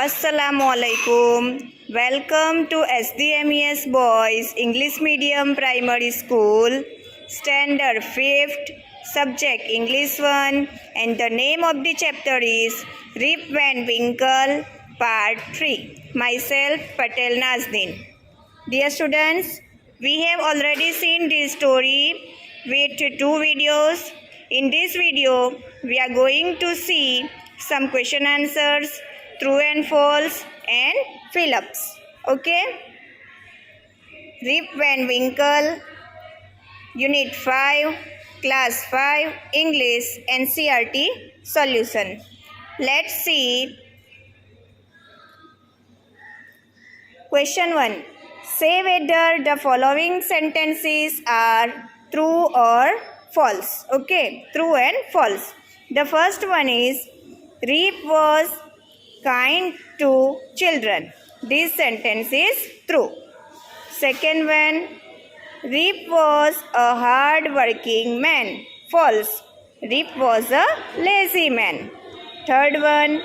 Assalamualaikum. Welcome to SDMES Boys English Medium Primary School, Standard 5th, Subject English 1, and the name of the chapter is Rip Van Winkle, Part 3. Myself, Patel Nazneen. Dear students, we have already seen this story with 2 videos. In this video, we are going to see some question answers, true and false, and fill-ups. Okay? Rip Van Winkle, Unit 5, Class 5, English, NCERT solution. Let's see. Question 1. Say whether the following sentences are true or false. Okay, true and false. The first one is, Rip was kind to children. This sentence is true. Second one, Rip was a hard-working man. False. Rip was a lazy man. Third one,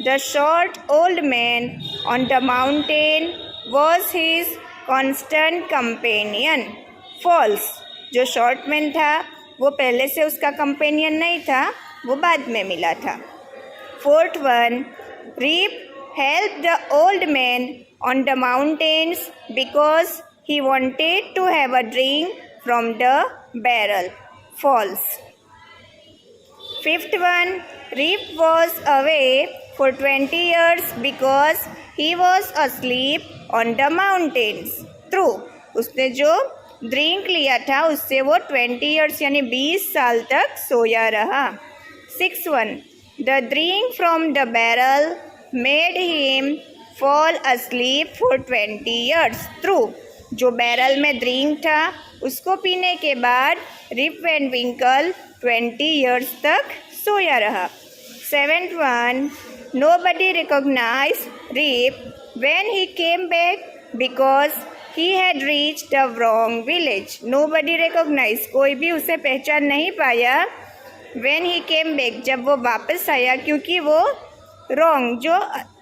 the short old man on the mountain was his constant companion. False. जो short man था वो पहले से उसका companion नहीं था, वो बाद में मिला था. Fourth one, Rip helped the old man on the mountains because he wanted to have a drink from the barrel. False. Fifth one, Rip was away for 20 years because he was asleep on the mountains. True. उसने जो drink लिया था उससे वो 20 years यानी 20 साल तक सोया रहा. Six one, the drink from the barrel made him fall asleep for 20 years. True. जो बैरल में ड्रिंक था उसको पीने के बाद रिप वैन विंकल 20 years तक सोया रहा. Seventh one, nobody recognized Rip when he came back because he had reached the wrong village. Nobody recognized, कोई भी उसे पहचान नहीं पाया. When he came back, जब वो वापस आया, क्योंकि वो wrong जो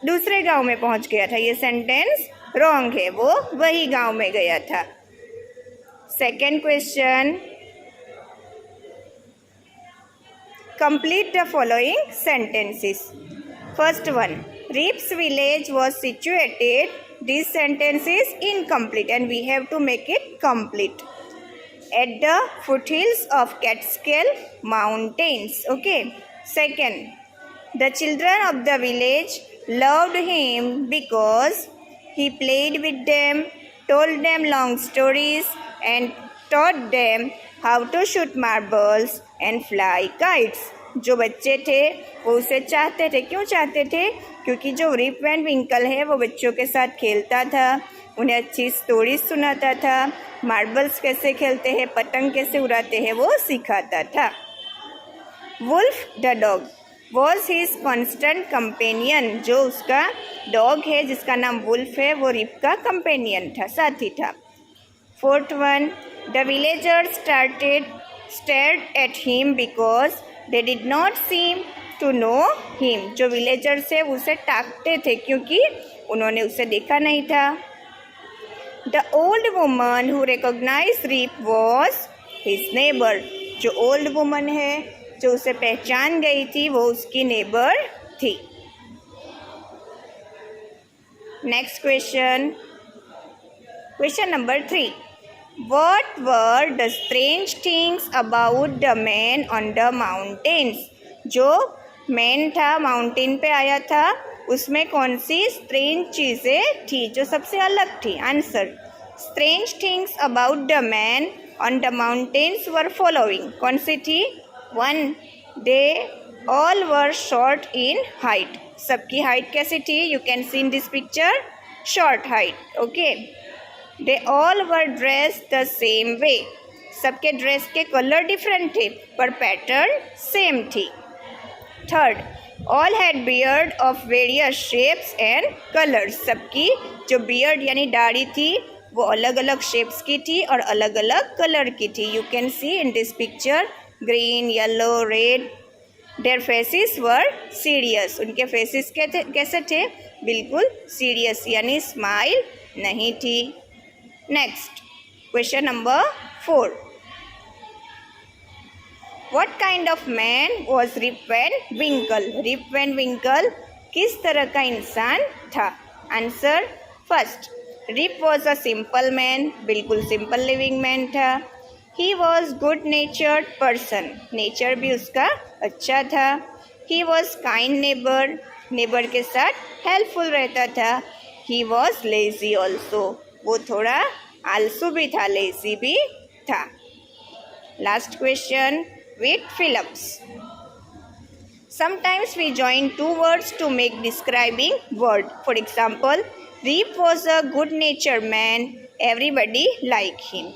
दूसरे गांव में पहुंच गया था. ये सेंटेंस wrong है, वो वही गांव में गया था. Second question, complete the following sentences. First one, Rip's village was situated. This sentence is incomplete and we have to make it complete. At the foothills of Catskill Mountains. Okay. Second, the children of the village loved him because he played with them, told them long stories, and taught them how to shoot marbles and fly kites. जो बच्चे थे वो उसे चाहते थे. क्यों चाहते थे? क्योंकि जो रिप वैन विंकल है वो बच्चों के साथ खेलता था, उन्हें अच्छी स्टोरीज सुनाता था, मार्बल्स कैसे खेलते हैं, पतंग कैसे उड़ाते हैं वो सिखाता था. Wolf the dog was his constant companion. जो उसका डॉग है जिसका नाम वुल्फ है वो रिप का कंपेनियन था, साथी था. Fourth one, the villagers stared at him because they did not seem to know him. जो विलेजर्स है उसे ताकते थे क्योंकि उन्होंने उसे देखा नहीं था. The old woman who recognise Rip was his neighbour. जो ओल्ड वुमन है जो उसे पहचान गई थी वो उसकी नेबर थी. Next question, question number 3. What were the strange things about the man on the mountains? जो मैन था माउंटेन पे आया था उसमें कौन सी स्ट्रेंज चीज़ें थी जो सबसे अलग थी? Answer, strange things about the man on the mountains were following. कौन सी थी? One, they all were short in height. सबकी हाइट कैसी थी? You can see in this picture, short height. Okay. They all were dress the same way. सबके dress के colour different थे पर pattern same थी. Third, all had beard of various shapes and colours. सबकी जो beard यानी दाढ़ी थी वो अलग अलग शेप्स की थी और अलग अलग कलर की थी. You can see in this picture green, yellow, red their faces were serious, उनके फेसेस कैसे थे? बिल्कुल सीरियस, यानी स्माइल नहीं थी। Next question number 4, what kind of man was Rip Van Winkle? Rip Van Winkle किस तरह का इंसान था? Answer, first, Rip was a simple man, बिल्कुल सिंपल लिविंग मैन था। He was good natured person, nature भी उसका अच्छा था। He was kind neighbour, neighbour के साथ हेल्पफुल रहता था। ही वॉज लेजी ऑल्सो, वो थोड़ा आलसू भी था, लेजी भी था। Last question with fill-ups. Sometimes we join two words to make describing word. For example, Rip was a good-natured man. Everybody liked him.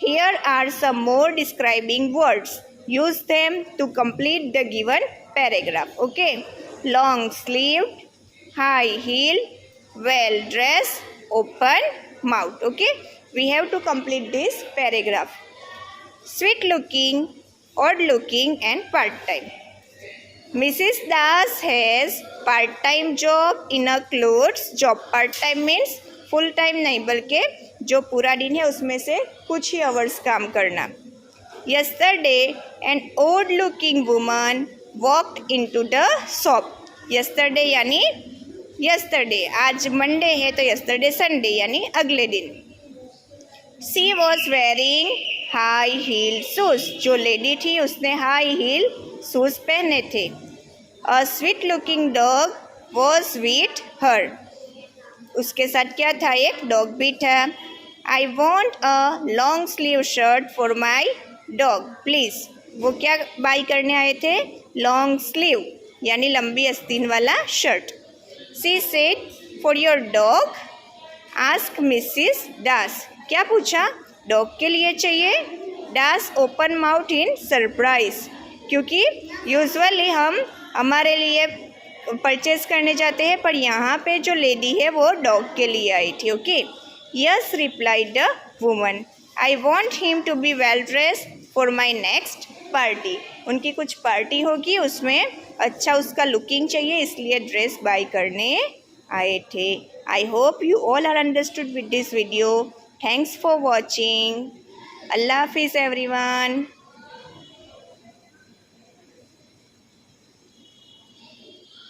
Here are some more describing words. Use them to complete the given paragraph. Okay. Long-sleeved, high-heeled, well-dressed, open mouth. Okay. We have to complete this paragraph. Sweet-looking, odd-looking, and part-time. Mrs. Das has part-time job in a clothes job. Part-time means full time नहीं, बल्कि जो पूरा दिन है उसमें से कुछ ही hours काम करना। Yesterday an odd looking woman walked into the shop. Yesterday यानी yesterday, आज मंडे है तो yesterday संडे यानी अगले दिन। She was wearing high heel shoes. जो लेडी थी उसने high heel शूज पहने थे। A sweet looking dog was with her, उसके साथ क्या था? एक डॉग भी था। I want a long sleeve shirt for my dog please, वो क्या बाई करने आए थे? लॉन्ग स्लीव यानी लंबी आस्तीन वाला shirt. She said for your dog ask Mrs Das, क्या पूछा? डॉग के लिए चाहिए। Das open mouth in surprise, क्योंकि यूजुअली हम हमारे लिए परचेज करने जाते हैं, पर यहाँ पे जो लेडी है वो डॉग के लिए आई थी। Okay. Yes replied the woman, I want him to be well dress for my next party. उनकी कुछ पार्टी होगी, उसमें अच्छा उसका लुकिंग चाहिए, इसलिए ड्रेस बाय करने आए थे। I hope you all are understood with this video. Thanks for watching. अल्लाह हाफिज़ एवरीवन।